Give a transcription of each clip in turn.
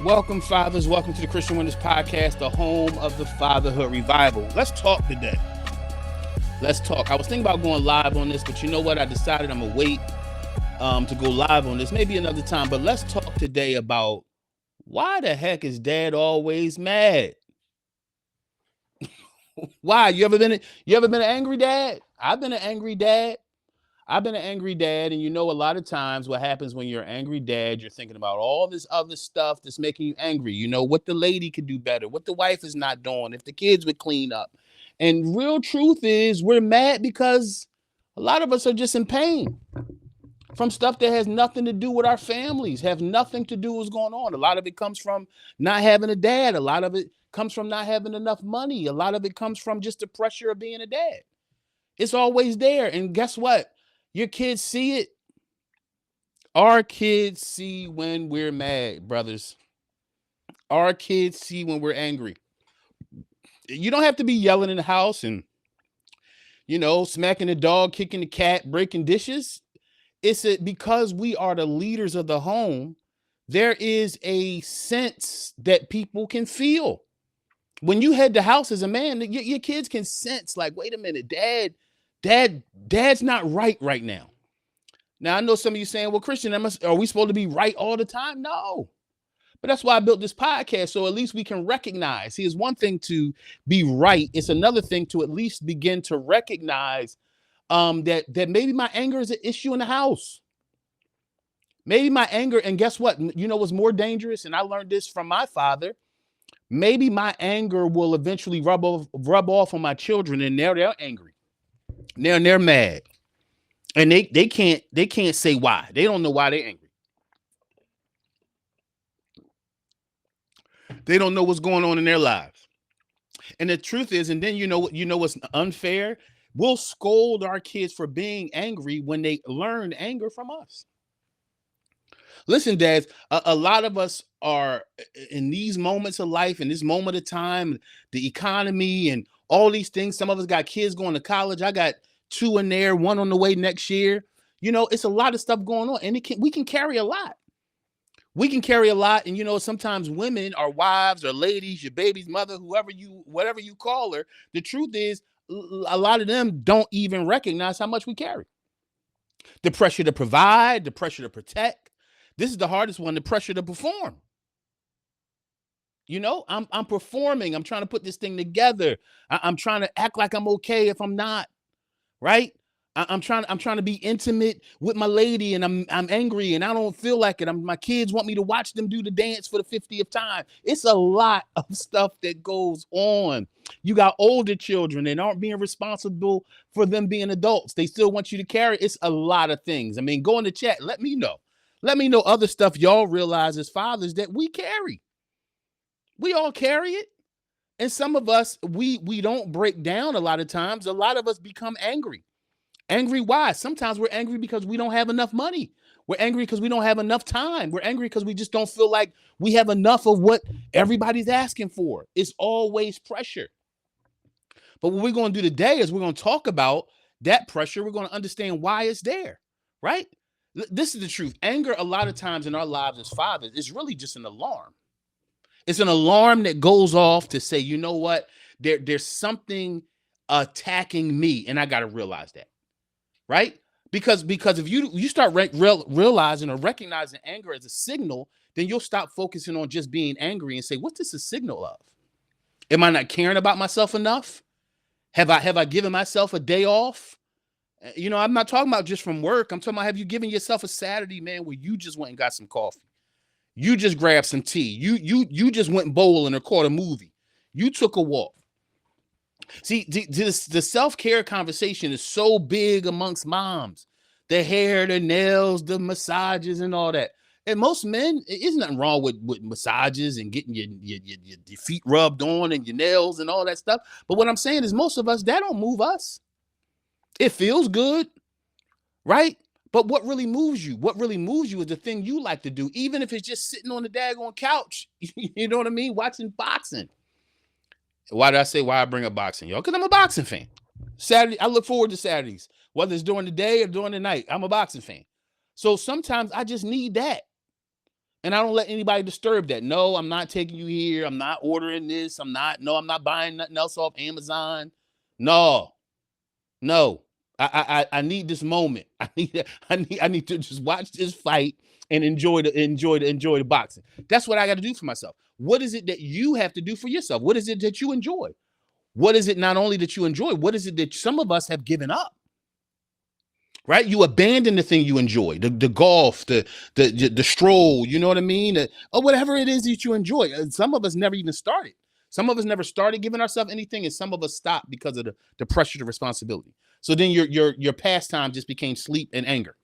Welcome, fathers. Welcome to the Christian Winners Podcast, the home of the Fatherhood Revival. Let's talk today. Let's talk. I was thinking about going live on this, but you know what? I decided I'm going to wait to go live on this, maybe another time. But let's talk today about why the heck is dad always mad? Why? You ever been an angry dad? I've been an angry dad. And you know, a lot of times what happens when you're an angry dad, you're thinking about all this other stuff that's making you angry. You know, what the lady could do better, what the wife is not doing, if the kids would clean up. And real truth is we're mad because a lot of us are just in pain from stuff that has nothing to do with our families, have nothing to do with what's going on. A lot of it comes from not having a dad. A lot of it comes from not having enough money. A lot of it comes from just the pressure of being a dad. It's always there. And guess what? Your kids see it. Our kids see when we're mad, brothers. Our kids see when we're angry. You don't have to be yelling in the house and, smacking the dog, kicking the cat, breaking dishes. It's because we are the leaders of the home. There is a sense that people can feel. When you head the house as a man, your kids can sense like, wait a minute, dad's not right now. Now, I know some of you saying, well, Christian, are we supposed to be right all the time? No. But that's why I built this podcast, so at least we can recognize. See, it's one thing to be right. It's another thing to at least begin to recognize that maybe my anger is an issue in the house. Maybe my anger, and guess what? You know what's more dangerous? And I learned this from my father. Maybe my anger will eventually rub off on my children, and now they're angry. Now they're mad. And they can't say why. They don't know why they're angry. They don't know what's going on in their lives. And the truth is, and then you know what's unfair? We'll scold our kids for being angry when they learn anger from us. Listen, dads, a lot of us are in these moments of life, in this moment of time, the economy and all these things. Some of us got kids going to college. I got 2 in there, 1 on the way next year. You know, it's a lot of stuff going on, and we can carry a lot. We can carry a lot, and sometimes women, our wives, or ladies, your baby's mother, whatever you call her, the truth is, a lot of them don't even recognize how much we carry. The pressure to provide, the pressure to protect. This is the hardest one, the pressure to perform. I'm performing. I'm trying to put this thing together. I'm trying to act like I'm okay if I'm not, right? I'm trying to be intimate with my lady, and I'm angry and I don't feel like it. My kids want me to watch them do the dance for the 50th time. It's a lot of stuff that goes on. You got older children and aren't being responsible for them being adults. They still want you to carry. It's a lot of things. I mean, go in the chat. Let me know. Let me know other stuff y'all realize as fathers that we carry. We all carry it. And some of us, we don't break down a lot of times. A lot of us become angry. Angry why? Sometimes we're angry because we don't have enough money. We're angry because we don't have enough time. We're angry because we just don't feel like we have enough of what everybody's asking for. It's always pressure. But what we're going to do today is we're going to talk about that pressure. We're going to understand why it's there, right? This is the truth. Anger, a lot of times in our lives as fathers, is really just an alarm. It's an alarm that goes off to say, you know what? There's something attacking me, and I got to realize that, right? Because if you start realizing or recognizing anger as a signal, then you'll stop focusing on just being angry and say, what's this a signal of? Am I not caring about myself enough? Have I given myself a day off? I'm not talking about just from work. I'm talking about, have you given yourself a Saturday, man, where you just went and got some coffee? You just grabbed some tea. You just went bowling or caught a movie. You took a walk. See, the self-care conversation is so big amongst moms. The hair, the nails, the massages, and all that. And most men, there's nothing wrong with massages and getting your feet rubbed on and your nails and all that stuff. But what I'm saying is most of us, that don't move us. It feels good, right? But what really moves you? What really moves you is the thing you like to do, even if it's just sitting on the daggone couch. You know what I mean? Watching boxing. Why did I say why I bring up boxing, y'all? Because I'm a boxing fan. Saturday, I look forward to Saturdays, whether it's during the day or during the night. I'm a boxing fan. So sometimes I just need that. And I don't let anybody disturb that. No, I'm not taking you here. I'm not ordering this. I'm not buying nothing else off Amazon. No, no. I need this moment. I need to just watch this fight and enjoy the boxing. That's what I got to do for myself. What is it that you have to do for yourself? What is it that you enjoy? What is it not only that you enjoy, what is it that some of us have given up? Right? You abandon the thing you enjoy, the golf, the stroll, you know what I mean? Or whatever it is that you enjoy. Some of us never even started. Some of us never started giving ourselves anything, and some of us stopped because of the pressure to responsibility. So then your pastime just became sleep and anger.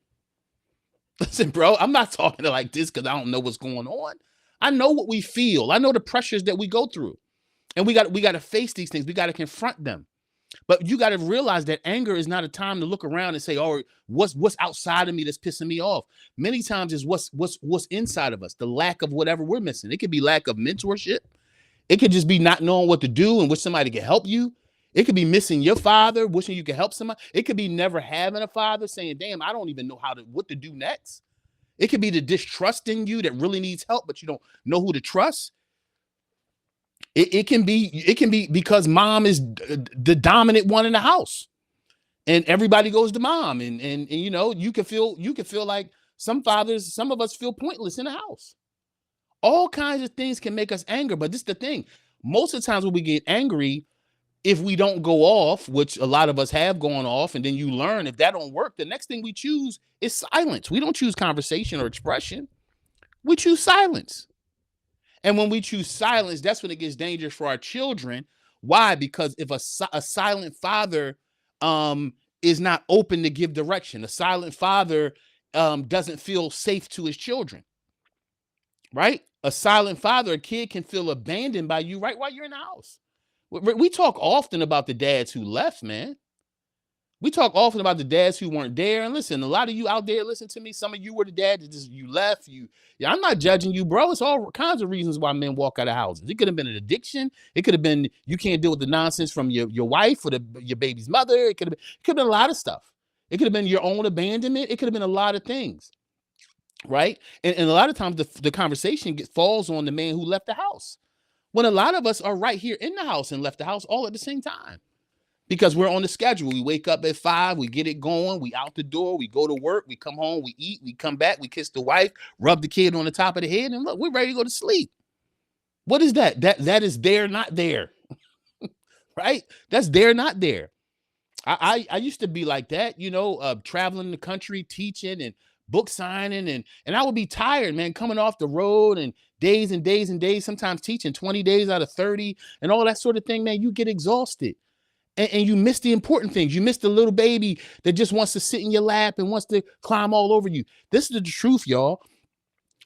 Listen, bro, I'm not talking to like this because I don't know what's going on. I know what we feel. I know the pressures that we go through. And we got to face these things. We got to confront them. But you got to realize that anger is not a time to look around and say, "Oh, what's outside of me that's pissing me off." Many times is what's inside of us, the lack of whatever we're missing. It could be lack of mentorship. It could just be not knowing what to do and wish somebody could help you. It could be missing your father, wishing you could help somebody. It could be never having a father, saying, "Damn, I don't even know what to do next." It could be the distrust in you that really needs help, but you don't know who to trust. It can be because mom is the dominant one in the house, and everybody goes to mom, and you know you can feel like some of us feel pointless in the house. All kinds of things can make us angry, but this is the thing. Most of the times when we get angry, if we don't go off, which a lot of us have gone off, and then you learn if that don't work, the next thing we choose is silence. We don't choose conversation or expression. We choose silence. And when we choose silence, that's when it gets dangerous for our children. Why? Because if a silent father is not open to give direction, a silent father doesn't feel safe to his children, right? A silent father, a kid can feel abandoned by you right while you're in the house. We talk often about the dads who left, man. We talk often about the dads who weren't there. And listen, a lot of you out there, listen to me. Some of you were the dad that just you left. Yeah, I'm not judging you, bro. It's all kinds of reasons why men walk out of houses. It could have been an addiction. It could have been you can't deal with the nonsense from your wife or your baby's mother. It could have been a lot of stuff. It could have been your own abandonment. It could have been a lot of things, right? And a lot of times the conversation falls on the man who left the house. When a lot of us are right here in the house and left the house all at the same time. Because we're on the schedule. We wake up at 5, we get it going, we out the door, we go to work, we come home, we eat, we come back, we kiss the wife, rub the kid on the top of the head, and look, we're ready to go to sleep. What is that? That is there, not there. Right? That's there, not there. I used to be like that, you know, traveling the country, teaching and book signing, and I would be tired, man, coming off the road and days and days and days, sometimes teaching 20 days out of 30 and all that sort of thing, man. You get exhausted. And you miss the important things. You miss the little baby that just wants to sit in your lap and wants to climb all over you. This is the truth, y'all.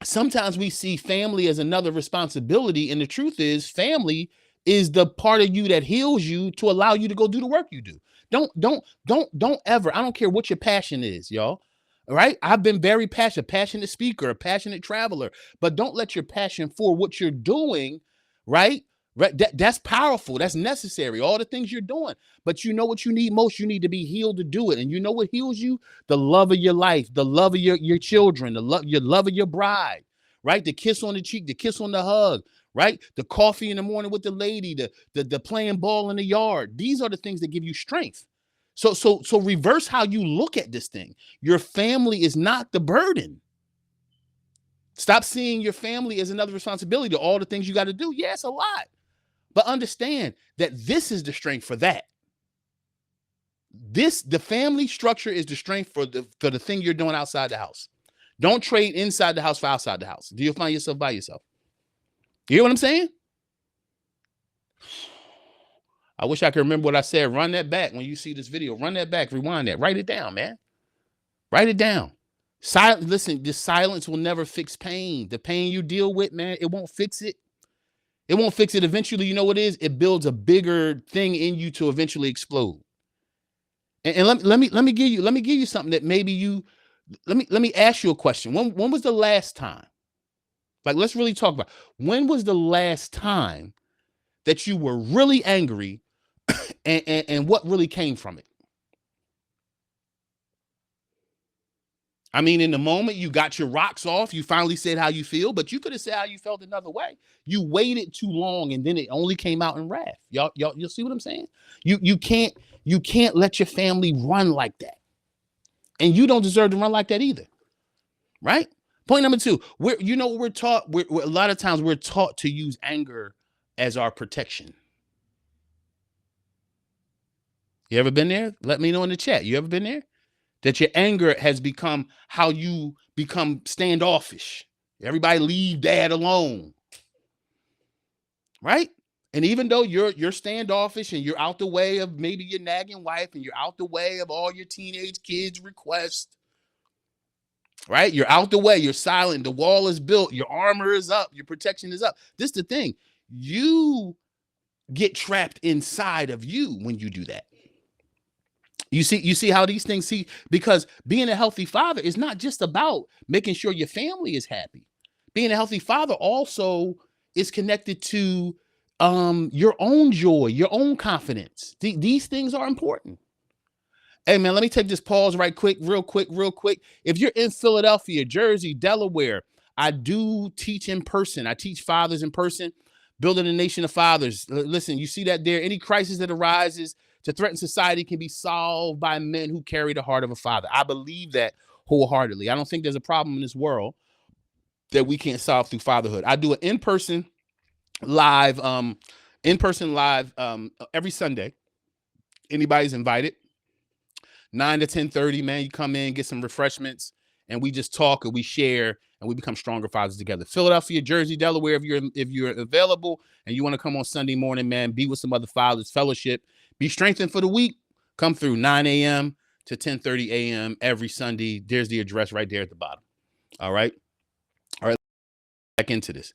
Sometimes we see family as another responsibility, and the truth is family is the part of you that heals you to allow you to go do the work you do. Don't ever, I don't care what your passion is, y'all. All right. I've been very passionate speaker, a passionate traveler, but don't let your passion for what you're doing, right? Right. That's powerful. That's necessary. All the things you're doing. But you know what you need most? You need to be healed to do it. And you know what heals you? The love of your life, the love of your children, your love of your bride, right? The kiss on the cheek, the kiss on the hug, right? The coffee in the morning with the lady, the playing ball in the yard. These are the things that give you strength. So reverse how you look at this thing. Your family is not the burden. Stop seeing your family as another responsibility to all the things you got to do. Yeah, it's a lot. But understand that this is the strength for that. The family structure is the strength for the thing you're doing outside the house. Don't trade inside the house for outside the house. Do you find yourself by yourself? You hear what I'm saying? I wish I could remember what I said. Run that back when you see this video. Run that back. Rewind that. Write it down, man. Write it down. Listen, this silence will never fix pain. The pain you deal with, man, it won't fix it. It won't fix it. Eventually, you know what it is? It builds a bigger thing in you to eventually explode. And let me give you something that maybe you let me ask you a question. When was the last time? Like, let's really talk about when was the last time that you were really angry and what really came from it? I mean, in the moment you got your rocks off, you finally said how you feel, but you could have said how you felt another way. You waited too long, and then it only came out in wrath. You'll see what I'm saying? You can't let your family run like that, and you don't deserve to run like that either, right? Point number two, we're taught. A lot of times we're taught to use anger as our protection. You ever been there? Let me know in the chat. You ever been there? That your anger has become how you become standoffish. Everybody leave dad alone, right? And even though you're standoffish and you're out the way of maybe your nagging wife and you're out the way of all your teenage kids' requests, right? You're out the way, you're silent, the wall is built, your armor is up, your protection is up. This is the thing. You get trapped inside of you when you do that. You see how these things because being a healthy father is not just about making sure your family is happy. Being a healthy father also is connected to your own joy, your own confidence. These things are important. Hey man, let me take this pause real quick. If you're in Philadelphia, Jersey, Delaware, I do teach in person. I teach fathers in person, building a nation of fathers. Listen, you see that there, any crisis that arises to threaten society can be solved by men who carry the heart of a father. I believe that wholeheartedly. I don't think there's a problem in this world that we can't solve through fatherhood. I do an in-person live every Sunday. Anybody's invited. 9 to 10:30, man. You come in, get some refreshments, and we just talk and we share and we become stronger fathers together. Philadelphia, Jersey, Delaware, if you're available and you want to come on Sunday morning, man, be with some other fathers, fellowship, be strengthened for the week. Come through 9 a.m. to 10:30 a.m. every Sunday. There's the address right there at the bottom. All right. Back into this.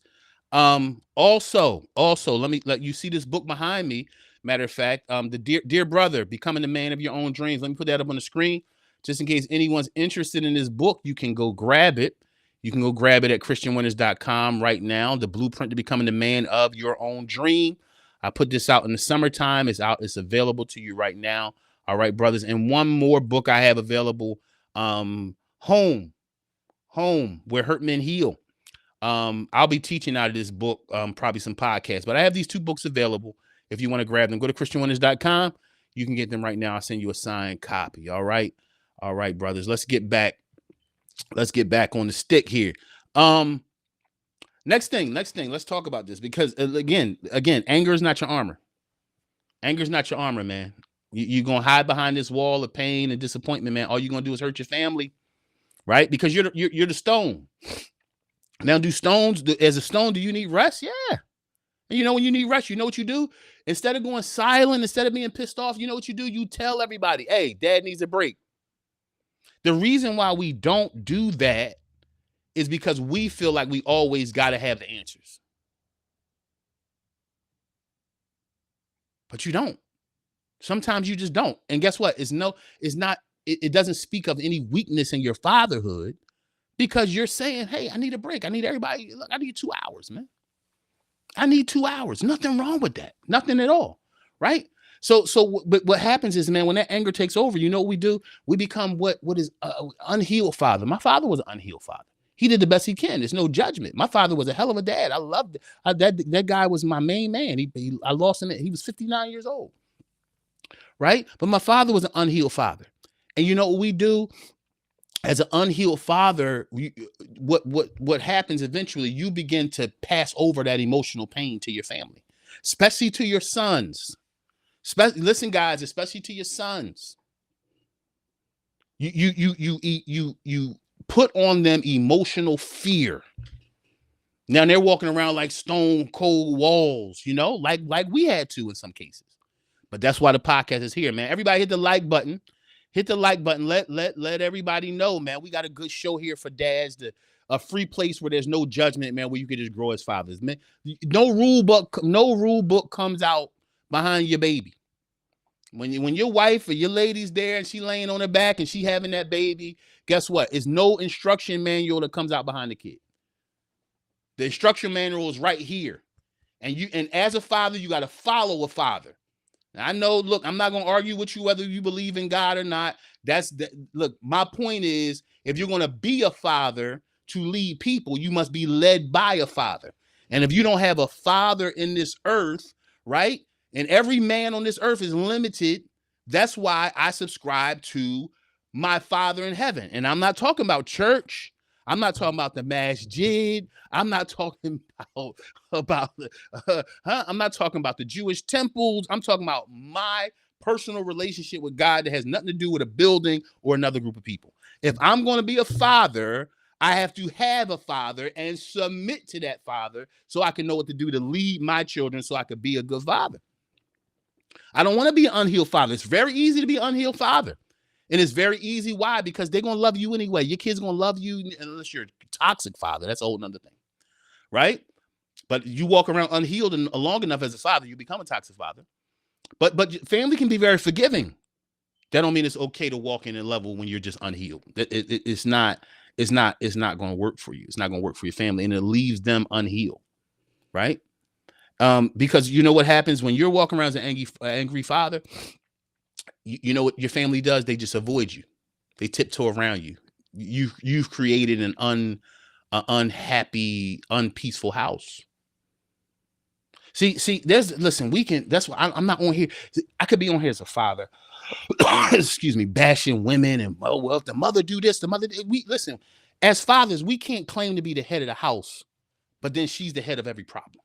Also, let you see this book behind me. Matter of fact, the dear brother, Becoming the Man of Your Own Dreams. Let me put that up on the screen just in case anyone's interested in this book. You can go grab it. You can go grab it at christianwinners.com right now. The blueprint to becoming the man of your own dream. I put this out in the summertime. It's out. It's available to you right now. All right, brothers. And one more book I have available. Home, Where Hurt Men Heal. I'll be teaching out of this book, probably some podcasts, but I have these two books available. If you want to grab them, go to christianwinners.com. You can get them right now. I'll send you a signed copy. All right. All right, brothers, let's get back on the stick here. Next thing, let's talk about this because again, anger is not your armor. Anger is not your armor, man. You're going to hide behind this wall of pain and disappointment, man. All you're going to do is hurt your family, right? Because you're the stone. Now, as a stone, do you need rest? Yeah. And when you need rest, you know what you do? Instead of going silent, instead of being pissed off, you know what you do? You tell everybody, hey, dad needs a break. The reason why we don't do that is because we feel like we always got to have the answers. But you don't. Sometimes you just don't. And guess what? It doesn't speak of any weakness in your fatherhood because you're saying, hey, I need a break. I need everybody. Look, I need 2 hours, man. I need 2 hours. Nothing wrong with that. Nothing at all. Right. But what happens is, man, when that anger takes over, you know what we do? We become what is unhealed father. My father was an unhealed father. He did the best he can. There's no judgment. My father was a hell of a dad. I loved it. That guy was my main man. I lost him. He was 59 years old. Right. But my father was an unhealed father. And you know what we do? As an unhealed father, what happens eventually, you begin to pass over that emotional pain to your family, especially to your sons. Listen, guys, especially to your sons. You put on them emotional fear. Now they're walking around like stone cold walls, like we had to in some cases. But that's why the podcast is here, man. Everybody hit the like button. Hit the like button. Let everybody know, man. We got a good show here for dads. A free place where there's no judgment, man. Where you can just grow as fathers, man. No rule book comes out behind your baby. When your wife or your lady's there and she laying on her back and she having that baby, guess what? It's no instruction manual that comes out behind the kid. The instruction manual is right here, and as a father, you got to follow a father. I know, look, I'm not going to argue with you whether you believe in God or not. Look, my point is, If you're going to be a father to lead people, you must be led by a father. And if you don't have a father in this earth, right? And every man on this earth is limited. That's why I subscribe to my Father in heaven. And I'm not talking about church. I'm not talking about the masjid. I'm not talking I'm not talking about the Jewish temples. I'm talking about my personal relationship with God that has nothing to do with a building or another group of people. If I'm going to be a father, I have to have a father and submit to that father so I can know what to do to lead my children so I could be a good father. I don't want to be an unhealed father. It's very easy to be an unhealed father. And it's very easy. Why? Because they're going to love you anyway. Your kids going to love you unless you're a toxic father. That's a whole nother thing. Right? But you walk around unhealed and long enough as a father, you become a toxic father. But family can be very forgiving. That don't mean it's okay to walk in and level when you're just unhealed. It's not going to work for you. It's not going to work for your family, and it leaves them unhealed, right? Because you know what happens when you're walking around as an angry father. You know what your family does? They just avoid you. They tiptoe around you. You've created an unhappy, unpeaceful house. See, listen, that's why I'm not on here. I could be on here as a father, excuse me, bashing women and, well, if the mother do this, listen, as fathers, we can't claim to be the head of the house, but then she's the head of every problem.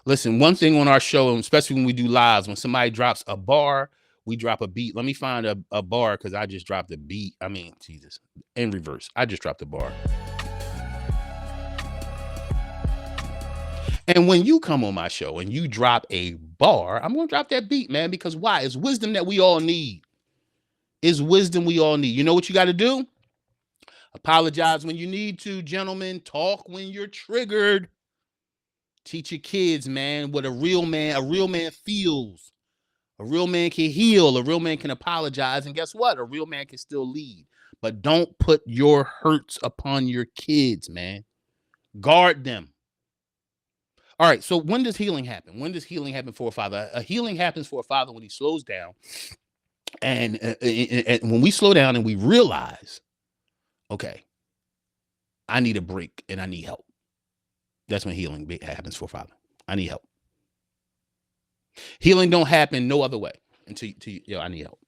Listen, one thing on our show, especially when we do lives, when somebody drops a bar, we drop a beat. Let me find a bar because I just dropped a beat. I mean, Jesus, in reverse. I just dropped a bar. And when you come on my show and you drop a bar, I'm going to drop that beat, man, because why? It's wisdom that we all need. It's wisdom we all need. You know what you got to do? Apologize when you need to, gentlemen. Talk when you're triggered. Teach your kids, man, what a real man feels. A real man can heal. A real man can apologize. And guess what? A real man can still lead. But don't put your hurts upon your kids, man. Guard them. All right. So when does healing happen? When does healing happen for a father? A healing happens for a father when he slows down. And when we slow down and we realize, okay, I need a break and I need help. That's when healing happens for a father. I need help. Healing don't happen no other way until I need help.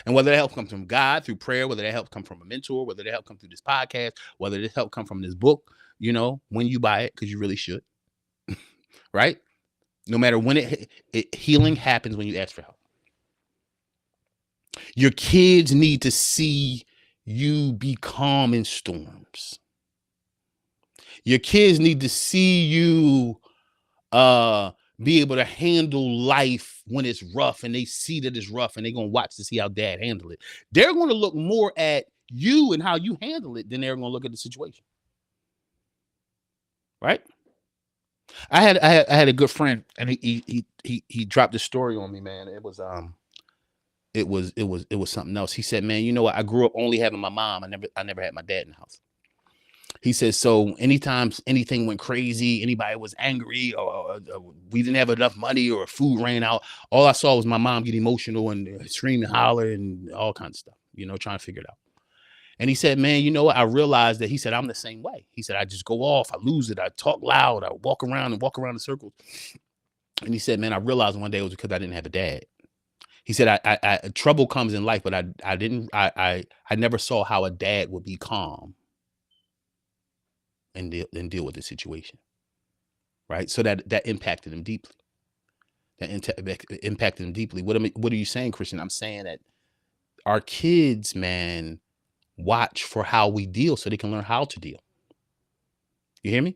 And whether that help comes from God through prayer, whether that help come from a mentor, whether that help come through this podcast, whether this help come from this book, when you buy it, because you really should, right? No matter when healing happens when you ask for help. Your kids need to see you be calm in storms. Your kids need to see you be able to handle life when it's rough, and they see that it's rough, and they're going to watch to see how dad handle it. They're going to look more at you and how you handle it than they're going to look at the situation. Right? I had a good friend, and he dropped this story on me, man. It was something else. He said, man, you know what? I grew up only having my mom. I never had my dad in the house. He says, so anytime anything went crazy, anybody was angry, or we didn't have enough money, or food ran out, all I saw was my mom get emotional and scream and holler and all kinds of stuff, trying to figure it out. And he said, man, you know what? I realized that, he said, I'm the same way. He said, I just go off, I lose it, I talk loud, I walk around in circles. And he said, man, I realized one day it was because I didn't have a dad. He said, I trouble comes in life, but I never saw how a dad would be calm and deal with the situation. Right. So that impacted him deeply. Impacted him deeply. What are you saying, Christian? I'm saying that our kids, man, watch for how we deal so they can learn how to deal. You hear me?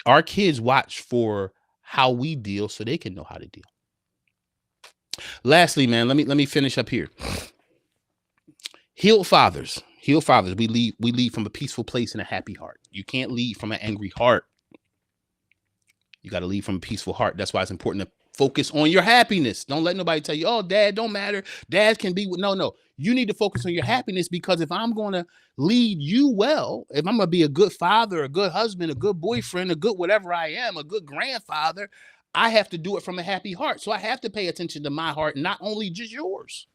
Our kids watch for how we deal so they can know how to deal. Lastly, man, let me finish up here. Healed fathers, we lead from a peaceful place and a happy heart. You can't lead from an angry heart. You got to lead from a peaceful heart. That's why it's important to focus on your happiness. Don't let nobody tell you, oh, dad don't matter. Dad can be with, no. You need to focus on your happiness, because if I'm going to lead you well, if I'm going to be a good father, a good husband, a good boyfriend, a good whatever I am, a good grandfather, I have to do it from a happy heart. So I have to pay attention to my heart, not only just yours.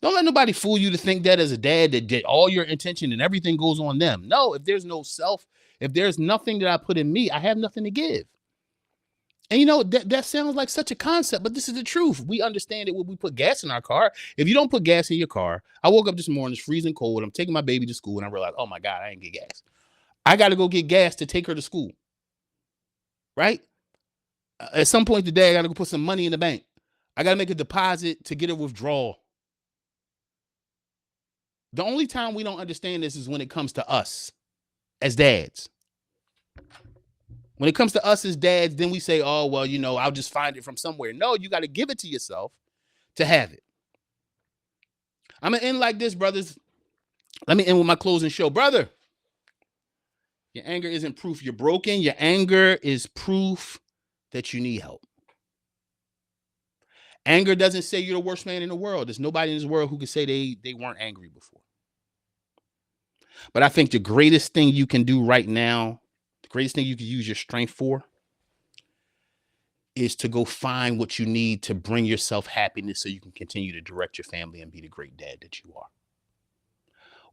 Don't let nobody fool you to think that as a dad that all your intention and everything goes on them. No, if there's no self, if there's nothing that I put in me, I have nothing to give. And that sounds like such a concept, but this is the truth. We understand it when we put gas in our car. If you don't put gas in your car, I woke up this morning, it's freezing cold. I'm taking my baby to school and I realized, oh my God, I ain't get gas. I got to go get gas to take her to school. Right? At some point today, I got to go put some money in the bank. I got to make a deposit to get a withdrawal. The only time we don't understand this is when it comes to us as dads. When it comes to us as dads, then we say, oh, well, I'll just find it from somewhere. No, you got to give it to yourself to have it. I'm going to end like this, brothers. Let me end with my closing show. Brother, your anger isn't proof you're broken. Your anger is proof that you need help. Anger doesn't say you're the worst man in the world. There's nobody in this world who can say they weren't angry before. But I think the greatest thing you can do right now, the greatest thing you can use your strength for, is to go find what you need to bring yourself happiness so you can continue to direct your family and be the great dad that you are.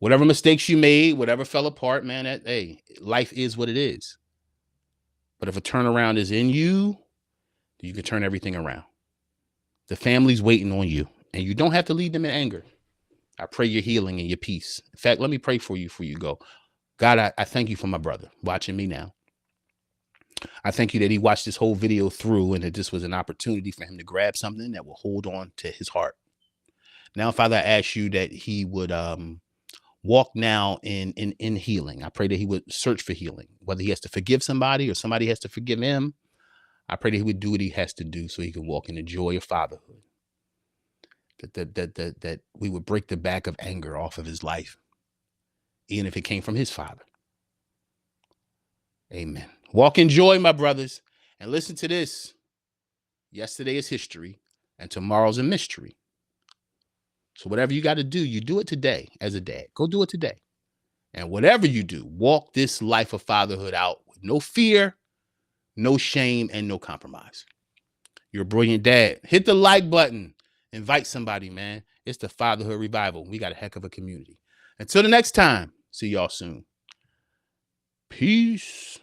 Whatever mistakes you made, whatever fell apart, man, hey, life is what it is. But if a turnaround is in you, you can turn everything around. The family's waiting on you, and you don't have to leave them in anger. I pray your healing and your peace. In fact, let me pray for you before you go. God, I thank you for my brother watching me now. I thank you that he watched this whole video through and that this was an opportunity for him to grab something that will hold on to his heart. Now, Father, I ask you that he would walk now in healing. I pray that he would search for healing, whether he has to forgive somebody or somebody has to forgive him. I pray that he would do what he has to do so he can walk in the joy of fatherhood. That we would break the back of anger off of his life, even if it came from his father. Amen. Walk in joy, my brothers. And listen to this. Yesterday is history and tomorrow's a mystery. So whatever you got to do, you do it today as a dad. Go do it today. And whatever you do, walk this life of fatherhood out with no fear, no shame, and no compromise. You're a brilliant dad. Hit the like button. Invite somebody, man. It's the Fatherhood Revival. We got a heck of a community. Until the next time, see y'all soon. Peace.